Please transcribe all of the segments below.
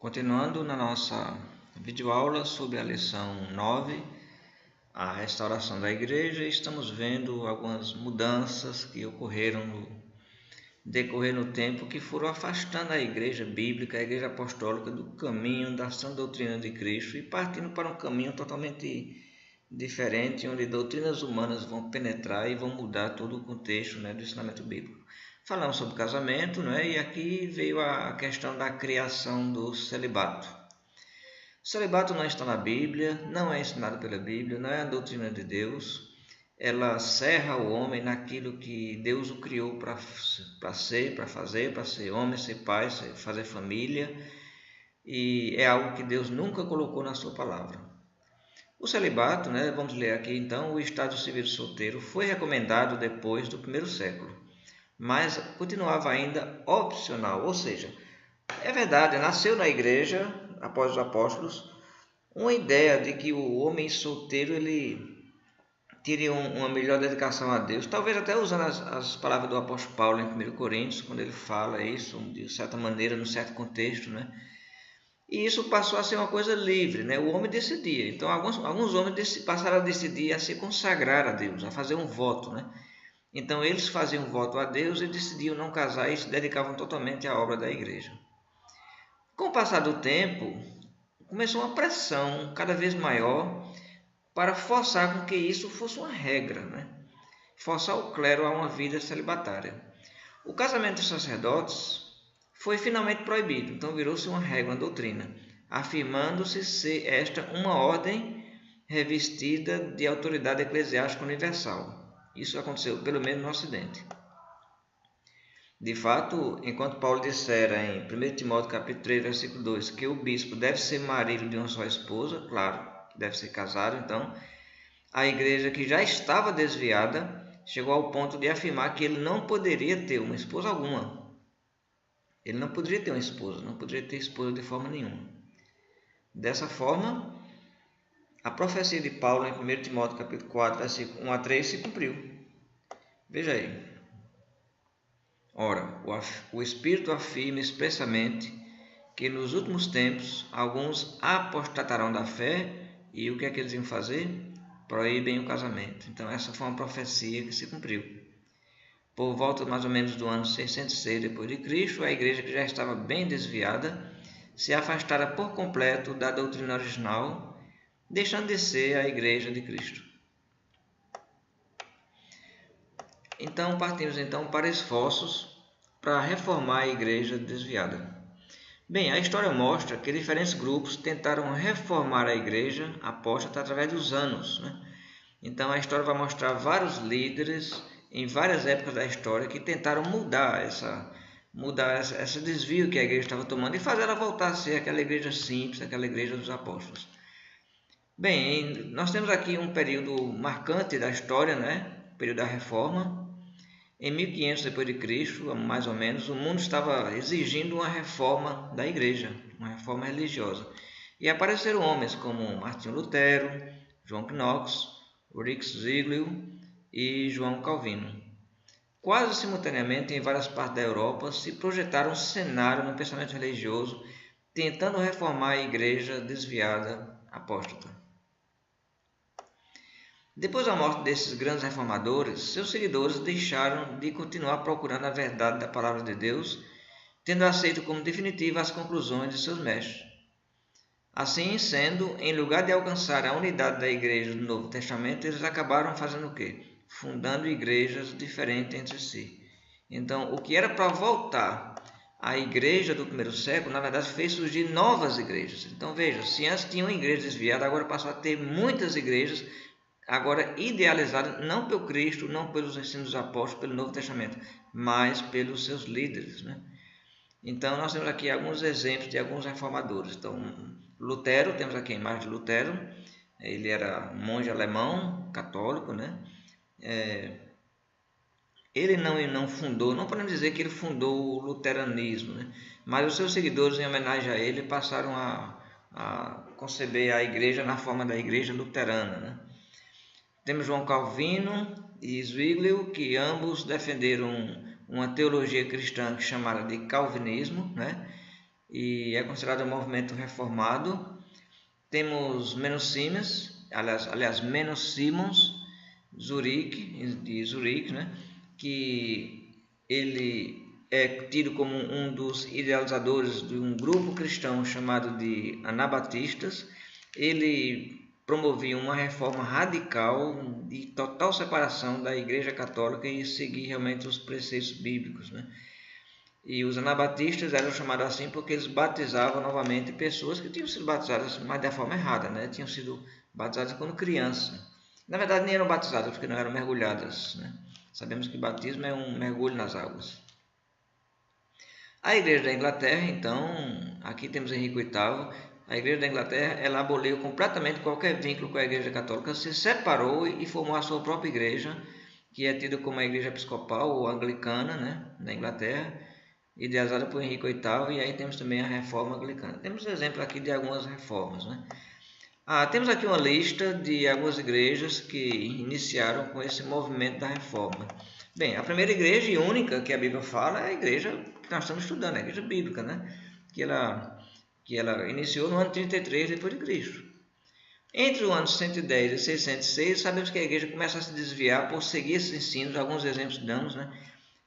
Continuando na nossa videoaula sobre a lição 9, a restauração da igreja, estamos vendo algumas mudanças que ocorreram no decorrer no tempo que foram afastando a igreja bíblica, a igreja apostólica do caminho da sã doutrina de Cristo e partindo para um caminho totalmente diferente, onde doutrinas humanas vão penetrar e vão mudar todo o contexto, do ensinamento bíblico. Falamos sobre casamento, e aqui veio a questão da criação do celibato. O celibato não está na Bíblia, não é ensinado pela Bíblia, não é a doutrina de Deus. Ela cerra o homem naquilo que Deus o criou para ser, para fazer, para ser homem, ser pai, fazer família. E é algo que Deus nunca colocou na sua palavra. O celibato, vamos ler aqui então, o estado civil solteiro foi recomendado depois do primeiro século, mas continuava ainda opcional, ou seja, é verdade, nasceu na igreja, após os apóstolos, uma ideia de que o homem solteiro ele teria uma melhor dedicação a Deus, talvez até usando as palavras do apóstolo Paulo em 1 Coríntios, quando ele fala isso de certa maneira, num certo contexto, E isso passou a ser uma coisa livre, O homem decidia. Então, alguns homens passaram a decidir a se consagrar a Deus, a fazer um voto, Então, eles faziam um voto a Deus e decidiam não casar e se dedicavam totalmente à obra da igreja. Com o passar do tempo, começou uma pressão cada vez maior para forçar com que isso fosse uma regra, Forçar o clero a uma vida celibatária. O casamento dos sacerdotes foi finalmente proibido, então virou-se uma regra, uma doutrina, afirmando-se ser esta uma ordem revestida de autoridade eclesiástica universal. Isso aconteceu pelo menos no Ocidente. De fato, enquanto Paulo dissera em 1 Timóteo capítulo 3, versículo 2, que o bispo deve ser marido de uma só esposa, claro, deve ser casado, então, a igreja que já estava desviada chegou ao ponto de afirmar que ele não poderia ter uma esposa alguma. Ele não poderia ter uma esposa, não poderia ter esposa de forma nenhuma. Dessa forma, a profecia de Paulo em 1 Timóteo capítulo 4, versículo 1 a 3 se cumpriu. Veja aí. Ora, o Espírito afirma expressamente que nos últimos tempos alguns apostatarão da fé e o que é que eles iam fazer? Proíbem o casamento. Então essa foi uma profecia que se cumpriu. Por volta mais ou menos do ano 606 depois de Cristo, a igreja que já estava bem desviada se afastara por completo da doutrina original, deixando de ser a igreja de Cristo. Então partimos para esforços para reformar a igreja desviada. Bem, a história mostra que diferentes grupos tentaram reformar a igreja apóstata através dos anos, Então a história vai mostrar vários líderes em várias épocas da história que tentaram mudar esse desvio que a igreja estava tomando e fazer ela voltar a ser aquela igreja simples, aquela igreja dos apóstolos. Bem, nós temos aqui um período marcante da história, o período da reforma. Em 1500 depois de Cristo, mais ou menos, o mundo estava exigindo uma reforma da igreja, uma reforma religiosa. E apareceram homens como Martinho Lutero, João Knox, Ulrich Zwingli e João Calvino. Quase simultaneamente, em várias partes da Europa, se projetaram um cenário no pensamento religioso tentando reformar a igreja desviada apóstata. Depois da morte desses grandes reformadores, seus seguidores deixaram de continuar procurando a verdade da palavra de Deus, tendo aceito como definitiva as conclusões de seus mestres. Assim sendo, em lugar de alcançar a unidade da igreja do Novo Testamento, eles acabaram fazendo o quê? Fundando igrejas diferentes entre si. Então, o que era para voltar à igreja do primeiro século, na verdade, fez surgir novas igrejas. Então, veja, se antes tinha uma igreja desviada, agora passou a ter muitas igrejas, agora idealizadas não pelo Cristo, não pelos ensinos dos apóstolos, pelo Novo Testamento, mas pelos seus líderes, Então, nós temos aqui alguns exemplos de alguns reformadores. Então, Lutero, temos aqui a imagem de Lutero, ele era um monge alemão, católico, Ele não fundou, não podemos dizer que ele fundou o luteranismo, mas os seus seguidores, em homenagem a ele, passaram a conceber a igreja na forma da igreja luterana, Temos João Calvino e Zwingli, que ambos defenderam uma teologia cristã chamada de calvinismo, e é considerado um movimento reformado. Temos Menno Simons, Menno Simons, de Zurique, né? Que ele é tido como um dos idealizadores de um grupo cristão chamado de Anabatistas. Ele promovia uma reforma radical de total separação da Igreja Católica e seguir realmente os preceitos bíblicos, né? E os anabatistas eram chamados assim porque eles batizavam novamente pessoas que tinham sido batizadas, mas da forma errada, né? Tinham sido batizadas quando criança. Na verdade, nem eram batizadas porque não eram mergulhadas, né? Sabemos que batismo é um mergulho nas águas. A Igreja da Inglaterra, então, aqui temos Henrique VIII. A Igreja da Inglaterra, ela aboliu completamente qualquer vínculo com a Igreja Católica, se separou e formou a sua própria igreja, que é tida como a Igreja Episcopal ou Anglicana, né, na Inglaterra, idealizada por Henrique VIII. E aí temos também a Reforma Anglicana. Temos exemplo aqui de algumas reformas, né? Temos aqui uma lista de algumas igrejas que iniciaram com esse movimento da reforma. Bem, a primeira igreja e única que a Bíblia fala é a igreja que nós estamos estudando, a igreja bíblica, né? Que ela iniciou no ano 33 depois de Cristo. Entre o ano 110 e 606, sabemos que a igreja começa a se desviar por seguir esses ensinos, alguns exemplos damos, né?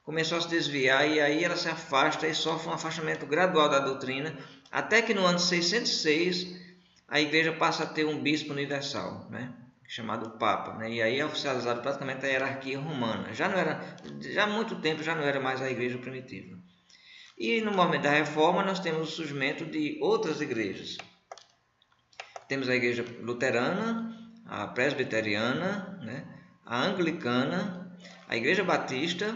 Começou a se desviar e aí ela se afasta e sofre um afastamento gradual da doutrina, até que no ano 606 a igreja passa a ter um bispo universal, né? Chamado Papa, né? E aí é oficializado praticamente a hierarquia romana. Já há muito tempo já não era mais a igreja primitiva. E no momento da reforma nós temos o surgimento de outras igrejas. Temos a igreja luterana, a presbiteriana, né? A anglicana, a igreja batista,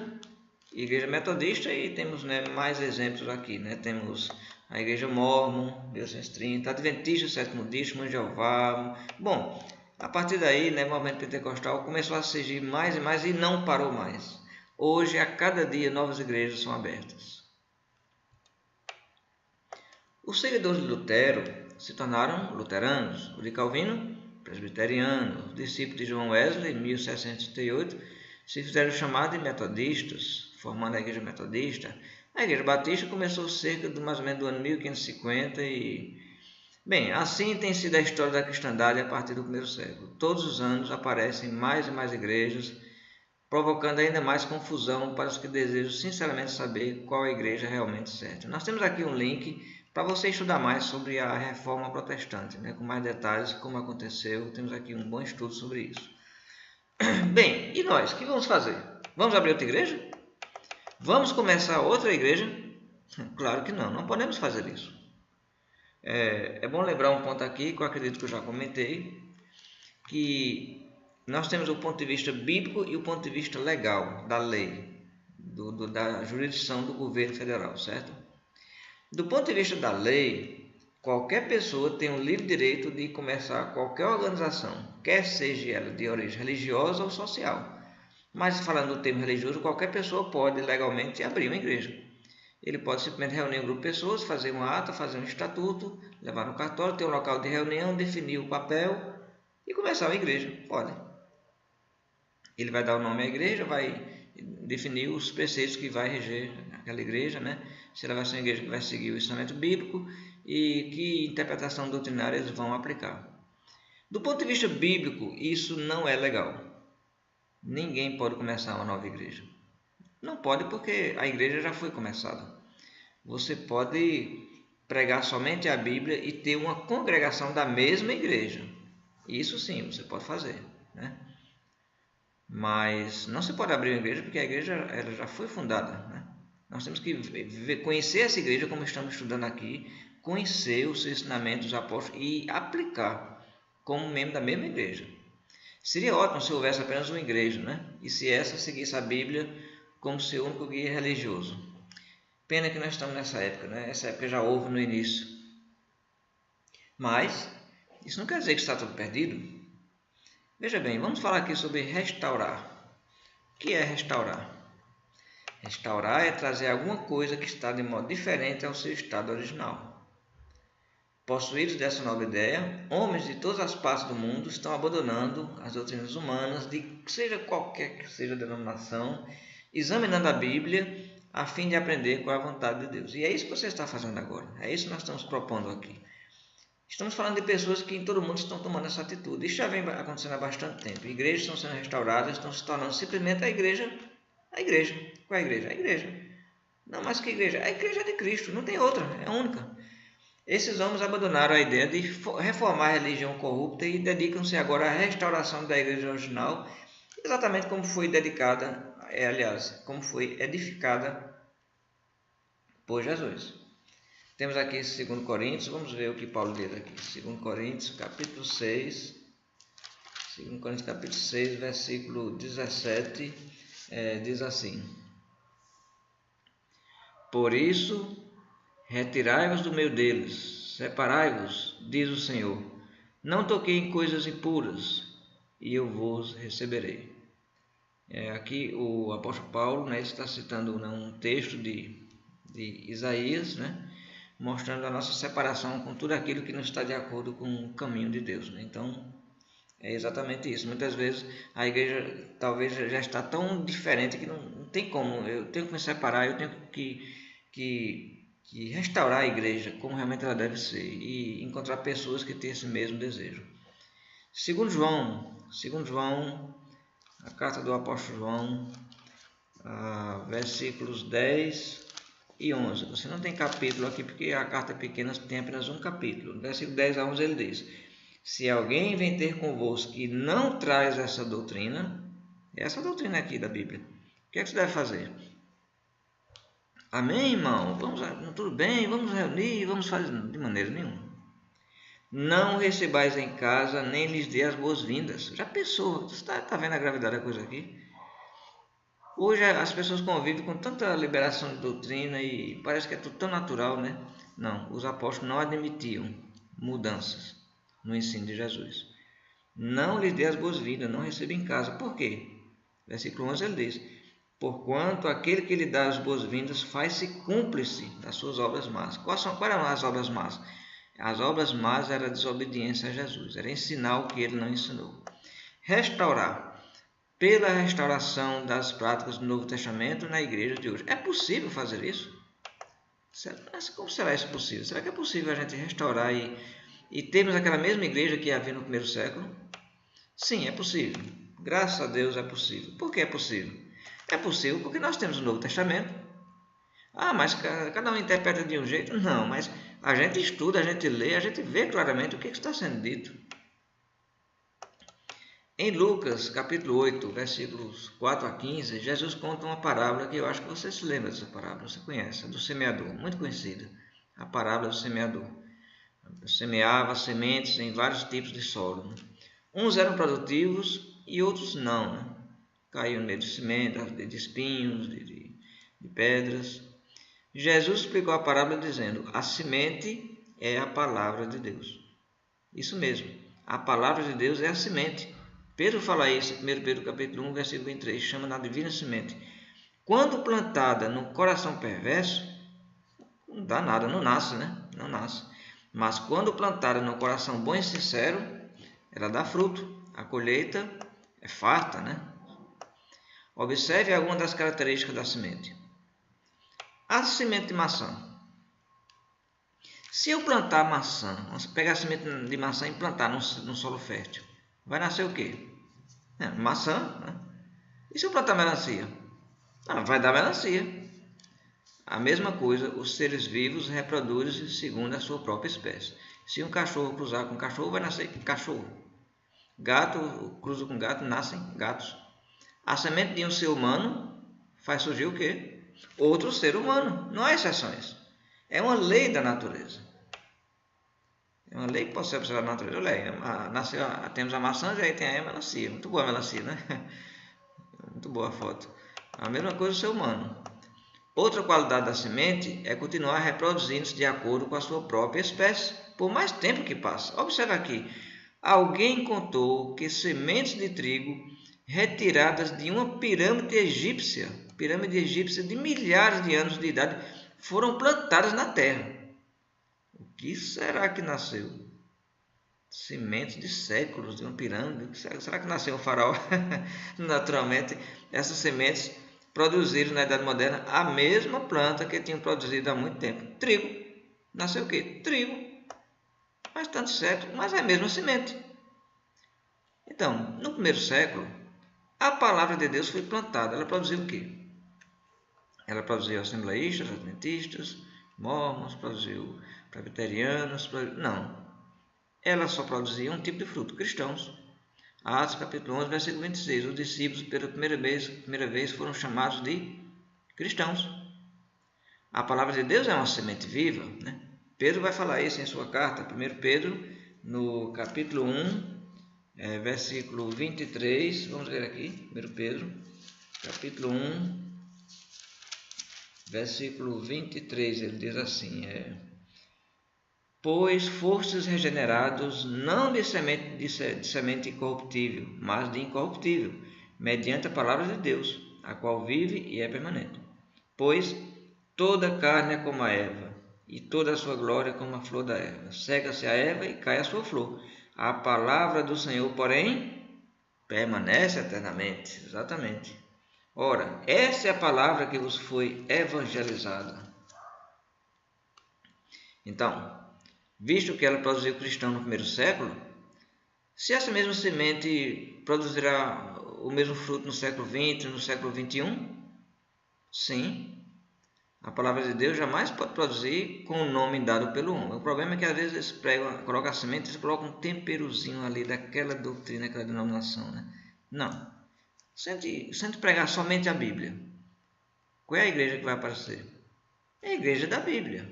a igreja metodista, e temos, né, mais exemplos aqui, né? Temos a igreja Mórmon, 1830, Adventista, Sétimo Dia, Testemunho de Jeová. Bom, a partir daí, né, o movimento pentecostal começou a surgir mais e mais e não parou mais. Hoje, a cada dia, novas igrejas são abertas. Os seguidores de Lutero se tornaram luteranos, o de Calvino, presbiteriano, os discípulos de João Wesley, em 1738, se fizeram chamar de metodistas, formando a igreja metodista. A igreja batista começou cerca de mais ou menos do ano 1550 e... Bem, assim tem sido a história da cristandade a partir do primeiro século. Todos os anos aparecem mais e mais igrejas, provocando ainda mais confusão para os que desejam sinceramente saber qual é a igreja realmente certa. Nós temos aqui um link para você estudar mais sobre a Reforma Protestante, né, com mais detalhes, como aconteceu. Temos aqui um bom estudo sobre isso. Bem, e nós? O que vamos fazer? Vamos abrir outra igreja? Vamos começar outra igreja? Claro que não, não podemos fazer isso. É bom lembrar um ponto aqui, que eu acredito que eu já comentei, que nós temos o ponto de vista bíblico e o ponto de vista legal, da lei, da jurisdição do governo federal, certo? Do ponto de vista da lei, qualquer pessoa tem o livre direito de começar qualquer organização, quer seja ela de origem religiosa ou social. Mas falando do termo religioso, qualquer pessoa pode legalmente abrir uma igreja. Ele pode simplesmente reunir um grupo de pessoas, fazer uma ata, fazer um estatuto, levar no cartório, ter um local de reunião, definir o papel e começar uma igreja. Pode. Ele vai dar o nome à igreja, vai definir os preceitos que vai reger aquela igreja, né? Se ela vai ser uma igreja que vai seguir o ensinamento bíblico e que interpretação doutrinária eles vão aplicar. Do ponto de vista bíblico, isso não é legal. Ninguém pode começar uma nova igreja. Não pode porque a igreja já foi começada. Você pode pregar somente a Bíblia e ter uma congregação da mesma igreja. Isso sim, você pode fazer, né? Mas não se pode abrir uma igreja porque a igreja ela já foi fundada, né? Nós temos que conhecer essa igreja como estamos estudando aqui, conhecer os ensinamentos dos apóstolos e aplicar como membro da mesma igreja. Seria ótimo se houvesse apenas uma igreja, né? E se essa seguisse a Bíblia como seu único guia religioso. Pena que nós estamos nessa época, né? Essa época já houve no início. Mas isso não quer dizer que está tudo perdido. Veja bem, vamos falar aqui sobre restaurar. O que é restaurar? Restaurar é trazer alguma coisa que está de modo diferente ao seu estado original. Possuídos dessa nova ideia, homens de todas as partes do mundo estão abandonando as doutrinas humanas, de seja qualquer que seja a denominação, examinando a Bíblia, a fim de aprender qual é a vontade de Deus. E é isso que você está fazendo agora. É isso que nós estamos propondo aqui. Estamos falando de pessoas que em todo mundo estão tomando essa atitude. Isso já vem acontecendo há bastante tempo. Igrejas estão sendo restauradas, estão se tornando simplesmente a igreja. A igreja. Qual é a igreja? A igreja. Não mais que igreja. A igreja de Cristo. Não tem outra. É única. Esses homens abandonaram a ideia de reformar a religião corrupta e dedicam-se agora à restauração da igreja original, exatamente como foi dedicada, como foi edificada por Jesus. Temos aqui 2 Coríntios, vamos ver o que Paulo diz aqui. 2 Coríntios, capítulo 6, 2 Coríntios, capítulo 6, versículo 17, diz assim: Por isso, retirai-vos do meio deles, separai-vos, diz o Senhor. Não toquei em coisas impuras, e eu vos receberei. Aqui o apóstolo Paulo, está citando um texto de Isaías, mostrando a nossa separação com tudo aquilo que não está de acordo com o caminho de Deus. Então, é exatamente isso. Muitas vezes a igreja talvez já está tão diferente que não tem como. Eu tenho que me separar, eu tenho que restaurar a igreja como realmente ela deve ser e encontrar pessoas que têm esse mesmo desejo. Segundo João, a carta do apóstolo João, versículos 10 e 11. Você não tem capítulo aqui porque a carta é pequena, tem apenas um capítulo. No versículo 10 a 11 ele diz: Se alguém vem ter convosco que não traz essa doutrina aqui da Bíblia, o que é que você deve fazer? Amém, irmão? Tudo bem, vamos reunir, vamos fazer de maneira nenhuma. Não recebais em casa, nem lhes dê as boas-vindas. Já pensou? Você está vendo a gravidade da coisa aqui? Hoje as pessoas convivem com tanta liberação de doutrina e parece que é tudo tão natural, Não, os apóstolos não admitiam mudanças no ensino de Jesus. Não lhes dê as boas-vindas, não receba em casa. Por quê? Versículo 11 ele diz: Porquanto aquele que lhe dá as boas-vindas faz-se cúmplice das suas obras más. Quais eram as obras más? As obras más era a desobediência a Jesus, era ensinar o que ele não ensinou. Restaurar. Pela restauração das práticas do Novo Testamento na igreja de hoje. É possível fazer isso? Mas como será isso possível? Será que é possível a gente restaurar e termos aquela mesma igreja que havia no primeiro século? Sim, é possível. Graças a Deus é possível. Por que é possível? É possível porque nós temos o Novo Testamento. Mas cada um interpreta de um jeito? Não, mas a gente estuda, a gente lê, a gente vê claramente o que está sendo dito. Em Lucas, capítulo 8, versículos 4 a 15, Jesus conta uma parábola que eu acho que você se lembra dessa parábola, você conhece, do semeador, muito conhecida, a parábola do semeador. Semeava sementes em vários tipos de solo. Uns eram produtivos e outros não. Caíam no meio de sementes, de espinhos, de pedras. Jesus explicou a parábola dizendo: a semente é a palavra de Deus. Isso mesmo, a palavra de Deus é a semente. Pedro fala isso, 1 Pedro capítulo 1, versículo 23, chama na divina semente. Quando plantada no coração perverso, não dá nada, não nasce, Não nasce. Mas quando plantada no coração bom e sincero, ela dá fruto. A colheita é farta, Observe algumas das características da semente. A semente de maçã. Se eu plantar maçã, vamos pegar a semente de maçã e plantar num solo fértil, vai nascer o quê? Maçã, E se eu plantar melancia? Vai dar melancia. A mesma coisa, os seres vivos reproduzem segundo a sua própria espécie. Se um cachorro cruzar com um cachorro, vai nascer cachorro. Gato cruza com gato, nascem gatos. A semente de um ser humano faz surgir o quê? Outro ser humano. Não há exceções. É uma lei da natureza. É uma lei que pode ser observada na natureza. Olha, temos a maçã e aí tem a melancia. Muito boa a melancia, Muito boa a foto. A mesma coisa o ser humano. Outra qualidade da semente é continuar reproduzindo-se de acordo com a sua própria espécie, por mais tempo que passa. Observe aqui. Alguém contou que sementes de trigo retiradas de uma pirâmide egípcia de milhares de anos de idade, foram plantadas na terra. O que será que nasceu? Sementes de séculos de uma pirâmide. Será que nasceu um faraó? Naturalmente, essas sementes produziram na Idade Moderna a mesma planta que tinham produzido há muito tempo. Trigo. Nasceu o quê? Trigo. Mas tanto certo, mas é a mesma semente. Então, no primeiro século, a palavra de Deus foi plantada. Ela produziu o quê? Ela produziu assembleístas, adventistas, mormons, produziu presbiterianos. Não. Ela só produzia um tipo de fruto, cristãos. Atos capítulo 11, versículo 26. Os discípulos, pela primeira vez foram chamados de cristãos. A palavra de Deus é uma semente viva, né? Pedro vai falar isso em sua carta. 1 Pedro, no capítulo 1, versículo 23. Vamos ver aqui. 1 Pedro, capítulo 1, versículo 23. Ele diz assim: pois fostes regenerados não de semente incorruptível, mas de incorruptível, mediante a palavra de Deus, a qual vive e é permanente. Pois toda carne é como a erva, e toda a sua glória como a flor da erva. Seca-se a erva e cai a sua flor. A palavra do Senhor, porém, permanece eternamente. Exatamente. Ora, essa é a palavra que vos foi evangelizada. Então, visto que ela produziu cristão no primeiro século, se essa mesma semente produzirá o mesmo fruto no século XX, no século XXI? Sim. A palavra de Deus jamais pode produzir com o nome dado pelo homem. O problema é que às vezes eles colocam a semente, eles colocam um temperozinho ali daquela doutrina, daquela denominação, né? Não. Sente pregar somente a Bíblia. Qual é a igreja que vai aparecer? É a igreja da Bíblia.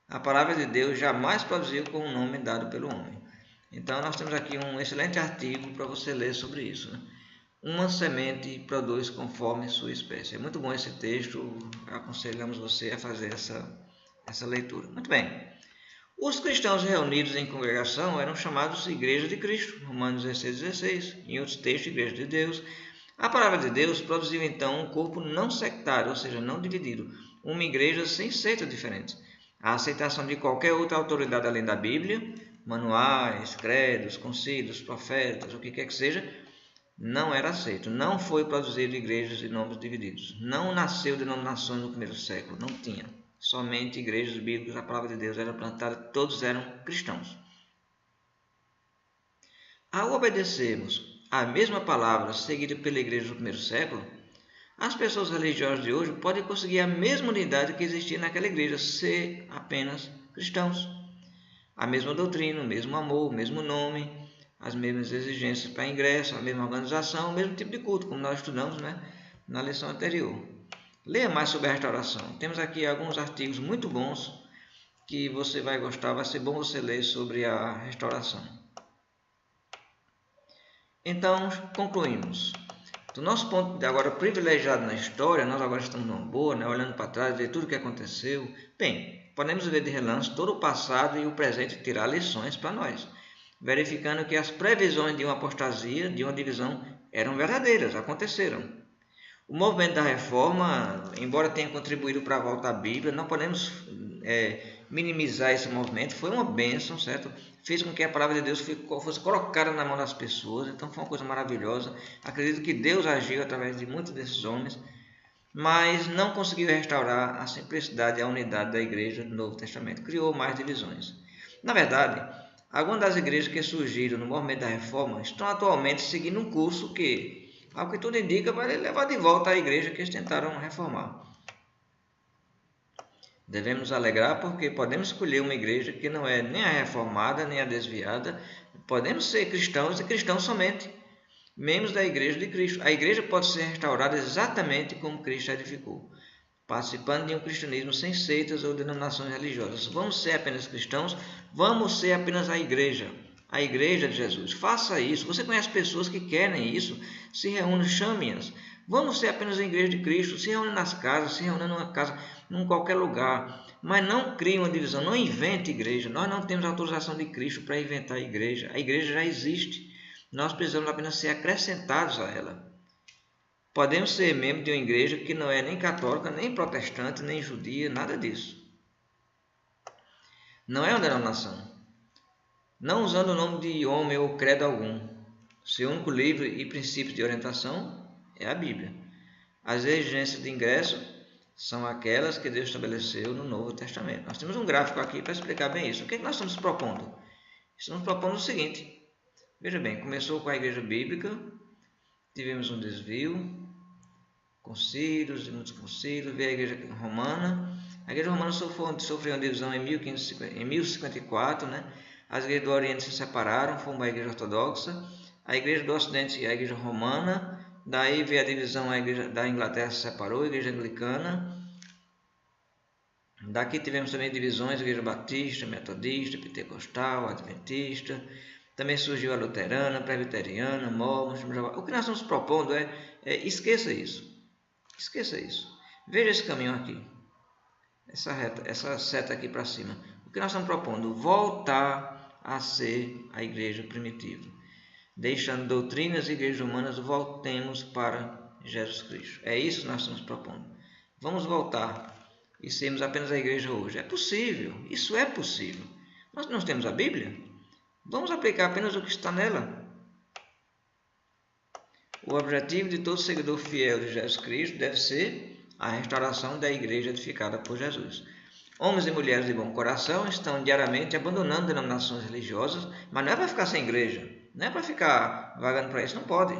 A palavra de Deus jamais produziu com o nome dado pelo homem. Então nós temos aqui um excelente artigo para você ler sobre isso, né? Uma semente produz conforme sua espécie. É muito bom esse texto, aconselhamos você a fazer essa leitura. Muito bem. Os cristãos reunidos em congregação eram chamados Igreja de Cristo, Romanos 16:16, em outros textos, Igreja de Deus. A palavra de Deus produziu então um corpo não sectário, ou seja, não dividido, uma igreja sem seitas diferentes. A aceitação de qualquer outra autoridade além da Bíblia, manuais, credos, concílios, profetas, o que quer que seja, não era aceito. Não foi produzido igrejas de nomes divididos. Não nasceu denominações no primeiro século. Não tinha. Somente igrejas bíblicas, a palavra de Deus era plantada, todos eram cristãos. Ao obedecermos a mesma palavra seguida pela igreja do primeiro século, as pessoas religiosas de hoje podem conseguir a mesma unidade que existia naquela igreja, ser apenas cristãos. A mesma doutrina, o mesmo amor, o mesmo nome, as mesmas exigências para ingresso, a mesma organização, o mesmo tipo de culto, como nós estudamos, né, na lição anterior. Leia mais sobre a restauração. Temos aqui alguns artigos muito bons que você vai gostar, vai ser bom você ler sobre a restauração. Então, concluímos. Do nosso ponto de agora privilegiado na história, nós agora estamos numa boa, né, olhando para trás, ver tudo o que aconteceu. Bem, podemos ver de relance todo o passado e o presente e tirar lições para nós, verificando que as previsões de uma apostasia, de uma divisão, eram verdadeiras, aconteceram. O movimento da reforma, embora tenha contribuído para a volta à Bíblia, não podemos minimizar esse movimento. Foi uma bênção, certo? Fez com que a palavra de Deus fosse colocada na mão das pessoas, então foi uma coisa maravilhosa. Acredito que Deus agiu através de muitos desses homens, mas não conseguiu restaurar a simplicidade e a unidade da igreja do Novo Testamento. Criou mais divisões. Na verdade, algumas das igrejas que surgiram no movimento da reforma estão atualmente seguindo um curso que, ao que tudo indica, vai levar de volta a igreja que eles tentaram reformar. Devemos nos alegrar porque podemos escolher uma igreja que não é nem a reformada, nem a desviada. Podemos ser cristãos e cristãos somente, membros da igreja de Cristo. A igreja pode ser restaurada exatamente como Cristo edificou, participando de um cristianismo sem seitas ou denominações religiosas. Vamos ser apenas cristãos, vamos ser apenas a igreja de Jesus. Faça isso. Você conhece pessoas que querem isso, se reúnem, chame-as. Vamos ser apenas a igreja de Cristo, se reúnem nas casas, se reúnem numa casa, em qualquer lugar, mas não crie uma divisão, não invente igreja. Nós não temos autorização de Cristo para inventar a igreja já existe, nós precisamos apenas ser acrescentados a ela. Podemos ser membro de uma igreja que não é nem católica, nem protestante, nem judia, nada disso. Não é uma denominação. Não usando o nome de homem ou credo algum. Seu único livro e princípio de orientação é a Bíblia. As exigências de ingresso são aquelas que Deus estabeleceu no Novo Testamento. Nós temos um gráfico aqui para explicar bem isso. O que é que nós estamos propondo? Estamos propondo o seguinte. Veja bem, começou com a igreja bíblica, tivemos um desvio, concílios, muitos concílios, veio a igreja romana. A igreja romana sofreu uma divisão em 1054, né? As igrejas do Oriente se separaram, foi uma igreja ortodoxa. A igreja do Ocidente e a igreja romana. Daí veio a divisão, a igreja da Inglaterra se separou, a igreja anglicana. Daqui tivemos também divisões, a igreja batista, metodista, pentecostal, adventista. Também surgiu a luterana, presbiteriana, mormon. O que nós estamos propondo é esqueça isso. Esqueça isso. Veja esse caminho aqui. Essa seta aqui para cima. O que nós estamos propondo? Voltar a ser a igreja primitiva. Deixando doutrinas e igrejas humanas, voltemos para Jesus Cristo. É isso que nós estamos propondo. Vamos voltar e sermos apenas a igreja hoje. É possível, isso é possível. Nós não temos a Bíblia? Vamos aplicar apenas o que está nela. O objetivo de todo seguidor fiel de Jesus Cristo deve ser a restauração da igreja edificada por Jesus. Homens e mulheres de bom coração estão diariamente abandonando denominações religiosas, mas não é para ficar sem igreja, não é para ficar vagando para isso, não pode,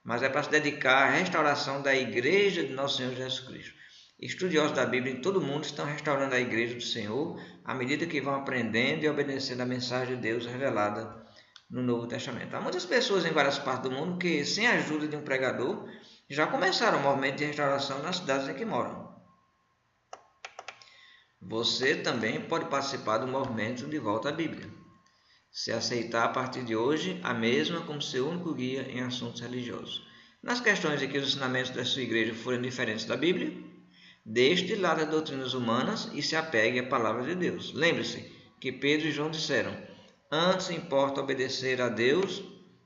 mas é para se dedicar à restauração da igreja de nosso Senhor Jesus Cristo. Estudiosos da Bíblia em todo o mundo estão restaurando a igreja do Senhor à medida que vão aprendendo e obedecendo a mensagem de Deus revelada no Novo Testamento. Há muitas pessoas em várias partes do mundo que, sem a ajuda de um pregador, já começaram o movimento de restauração nas cidades em que moram. Você também pode participar do movimento de volta à Bíblia, se aceitar a partir de hoje a mesma como seu único guia em assuntos religiosos. Nas questões em que os ensinamentos da sua igreja forem diferentes da Bíblia, deixe de lado as doutrinas humanas e se apegue à palavra de Deus. Lembre-se que Pedro e João disseram: antes importa obedecer a Deus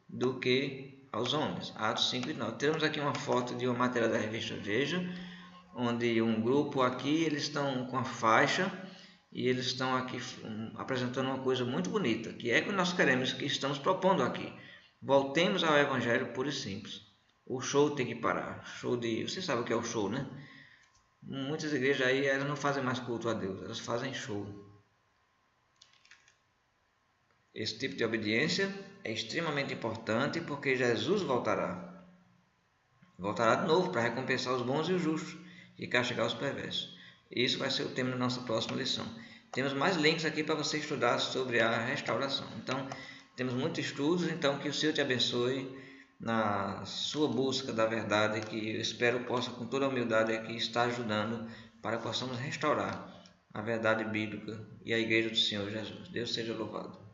do que aos homens. Atos 5:9. Temos aqui uma foto de uma matéria da revista Veja, onde um grupo aqui, eles estão com a faixa e eles estão aqui apresentando uma coisa muito bonita, que é que nós queremos, que estamos propondo aqui. Voltemos ao evangelho puro e simples. O show tem que parar. Você sabe o que é o show, né? Muitas igrejas aí, elas não fazem mais culto a Deus, elas fazem show. Esse tipo de obediência é extremamente importante porque Jesus voltará. Voltará de novo para recompensar os bons e os justos e castigar os perversos. Isso vai ser o tema da nossa próxima lição. Temos mais links aqui para você estudar sobre a restauração. Então, temos muitos estudos, então que o Senhor te abençoe na sua busca da verdade, que eu espero possa, com toda a humildade aqui, estar ajudando para que possamos restaurar a verdade bíblica e a igreja do Senhor Jesus. Deus seja louvado.